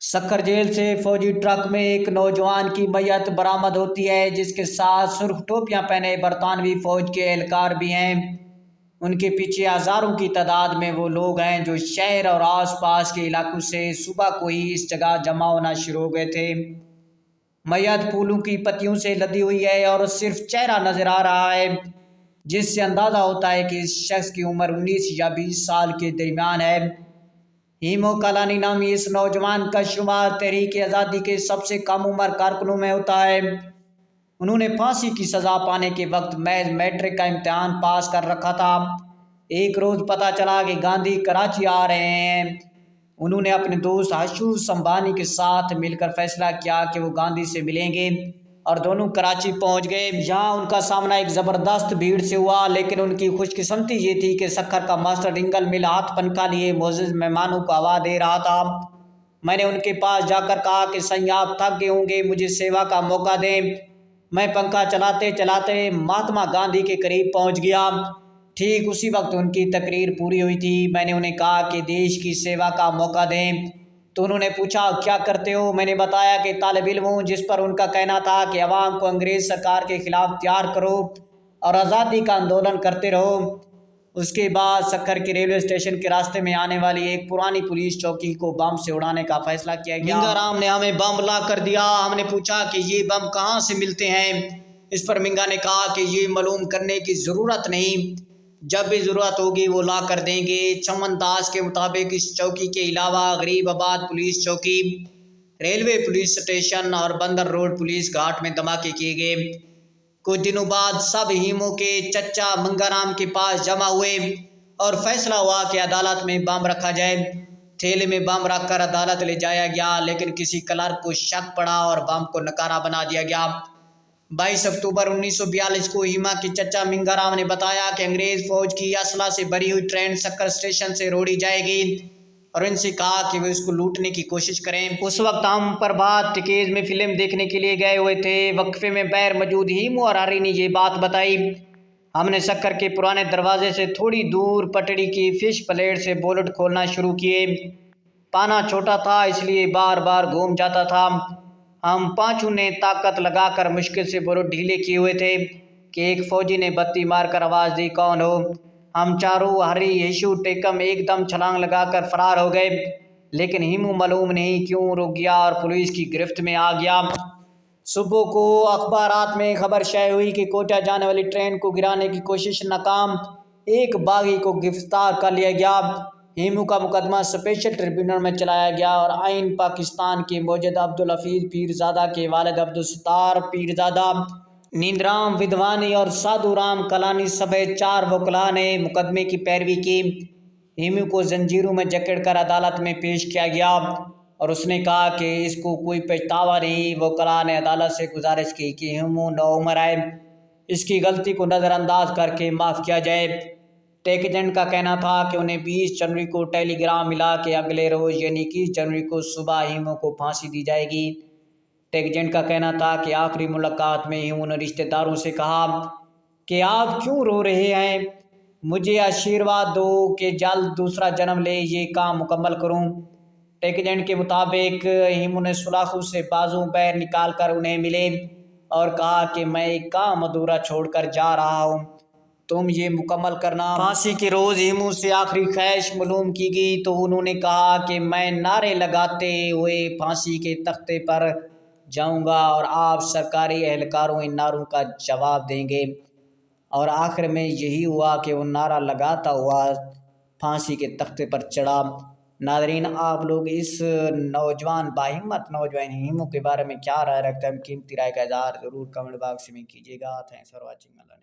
Sukkur jail سے فوجی truck میں ایک نوجوان کی میت برآمد ہوتی ہے جس کے ساتھ سرخ ٹوپیاں پہنے برطانوی فوج کے اہلکار بھی ہیں۔ ان کے پیچھے ہزاروں کی تعداد میں وہ لوگ ہیں جو شہر اور آس پاس کے علاقوں سے صبح کو ہی اس جگہ جمع ہونا شروع ہو گئے تھے۔ میت پھولوں کی پتیوں سے لدی ہوئی ہے اور صرف چہرہ نظر آ رہا ہے، جس سے اندازہ ہوتا ہے کہ اس شخص کی عمر 19 یا 20 سال کے درمیان ہے۔ ہیمو کالانی نامی اس نوجوان کا شمار تحریک آزادی کے سب سے کم عمر کارکنوں میں ہوتا ہے۔ انہوں نے پھانسی کی سزا پانے کے وقت محض میٹرک کا امتحان پاس کر رکھا تھا۔ ایک روز پتہ چلا کہ گاندھی کراچی آ رہے ہیں۔ انہوں نے اپنے دوست حشو سمبھانی کے ساتھ مل کر فیصلہ کیا کہ وہ گاندھی سے ملیں گے اور دونوں کراچی پہنچ گئے۔ یہاں ان کا سامنا ایک زبردست بھیڑ سے ہوا، لیکن ان کی خوش قسمتی یہ تھی کہ سکھر کا ماسٹر رنگل مل ہاتھ پنکھا لیے معزز مہمانوں کو ہوا دے رہا تھا۔ میں نے ان کے پاس جا کر کہا کہ سیاں آپ تھک گئے ہوں گے، مجھے سیوا کا موقع دیں۔ میں پنکھا چلاتے چلاتے مہاتما گاندھی کے قریب پہنچ گیا۔ ٹھیک اسی وقت ان کی تقریر پوری ہوئی تھی۔ میں نے انہیں کہا کہ دیش کی سیوا کا موقع دیں، تو انہوں نے پوچھا کیا کرتے ہو؟ میں نے بتایا کہ طالب علم ہوں، جس پر ان کا کہنا تھا کہ عوام کو انگریز سرکار کے خلاف تیار کرو اور آزادی کا آندولن کرتے رہو۔ اس کے بعد سکھر کے ریلوے اسٹیشن کے راستے میں آنے والی ایک پرانی پولیس چوکی کو بم سے اڑانے کا فیصلہ کیا گیا۔ منگا رام نے ہمیں بم لا کر دیا۔ ہم نے پوچھا کہ یہ بم کہاں سے ملتے ہیں؟ اس پر منگا نے کہا کہ یہ معلوم کرنے کی ضرورت نہیں، جب بھی ضرورت ہوگی وہ لا کر دیں گے۔ چمن داس کے مطابق اس چوکی کے علاوہ غریب آباد پولیس چوکی، ریلوے پولیس اسٹیشن اور بندر روڈ پولیس گھاٹ میں دھماکے کیے گئے۔ کچھ دنوں بعد سب ہیمو کے چچا منگا رام کے پاس جمع ہوئے اور فیصلہ ہوا کہ عدالت میں بم رکھا جائے۔ تھیلے میں بم رکھ کر عدالت لے جایا گیا، لیکن کسی کلرک کو شک پڑا اور بم کو نکارہ بنا دیا گیا۔ 22 اکتوبر 1942 کو ہیما کے چچا منگا رام نے بتایا کہ انگریز فوج کی اسلحہ سے بھری ہوئی ٹرین سکھر اسٹیشن سے روڑی جائے گی اور ان سے کہا کہ وہ اس کو لوٹنے کی کوشش کریں۔ اس وقت ہم پربھات ٹکیز میں فلم دیکھنے کے لیے گئے ہوئے تھے۔ وقفے میں غیر موجود ہیمو اور ہری نے یہ بات بتائی۔ ہم نے سکھر کے پرانے دروازے سے تھوڑی دور پٹڑی کی فش پلیٹ سے بولٹ کھولنا شروع کیے۔ پانا چھوٹا تھا، اس لیے بار بار گھوم جاتا تھا۔ ہم پانچوں نے طاقت لگا کر مشکل سے بولٹ ڈھیلے کیے ہوئے تھے کہ ایک فوجی نے بتی مار کر آواز دی کون ہو؟ ہم چاروں ہری، ہشو، ٹیکم ایک دم چھلانگ لگا کر فرار ہو گئے، لیکن ہیمو معلوم نہیں کیوں رک گیا اور پولیس کی گرفت میں آ گیا۔ صبح کو اخبارات میں خبر شائع ہوئی کہ کوٹہ جانے والی ٹرین کو گرانے کی کوشش ناکام، ایک باغی کو گرفتار کر لیا گیا۔ ہیمو کا مقدمہ اسپیشل ٹریبیونل میں چلایا گیا اور آئین پاکستان کے موجد عبدالحفیظ پیرزادہ کے والد عبدالستار پیرزادہ، نیندرام ودھوانی اور سادھو رام کالانی سمیت 4 وکلاء نے مقدمے کی پیروی کی۔ ہیمو کو زنجیروں میں جکڑ کر عدالت میں پیش کیا گیا اور اس نے کہا کہ اس کو کوئی پچھتاوا نہیں۔ وکلاء نے عدالت سے گزارش کی کہ ہیمو نوعمر ہے، اس کی غلطی کو نظر انداز کر کے معاف کیا جائے۔ ٹیک ایجنٹ کا کہنا تھا کہ انہیں 20 جنوری کو ٹیلی گرام ملا کہ اگلے روز یعنی 21 جنوری کو صبح ہیمو کو پھانسی دی جائے گی۔ ٹیک ایجنٹ کا کہنا تھا کہ آخری ملاقات میں ہیمو نے رشتہ داروں سے کہا کہ آپ کیوں رو رہے ہیں؟ مجھے آشیرواد دو کہ جلد دوسرا جنم لے یہ کام مکمل کروں۔ ٹیک ایجنٹ کے مطابق ہیمو نے سلاخوں سے بازو پیر نکال کر انہیں ملے اور کہا کہ میں ایک کام ادھورا چھوڑ کر جا رہا ہوں، تم یہ مکمل کرنا۔ پھانسی کے روز ہیمو سے آخری خواہش معلوم کی گئی تو انہوں نے کہا کہ میں نعرے لگاتے ہوئے پھانسی کے تختے پر جاؤں گا اور آپ سرکاری اہلکاروں ان نعروں کا جواب دیں گے۔ اور آخر میں یہی ہوا کہ وہ نعرہ لگاتا ہوا پھانسی کے تختے پر چڑھا۔ ناظرین، آپ لوگ اس نوجوان باہمت نوجوان ہیمو کے بارے میں کیا رائے رکھتے ہیں؟ قیمتی رائے کا اظہار ضرور کمنٹ باکس میں کیجیے گا۔ Thanks for watching.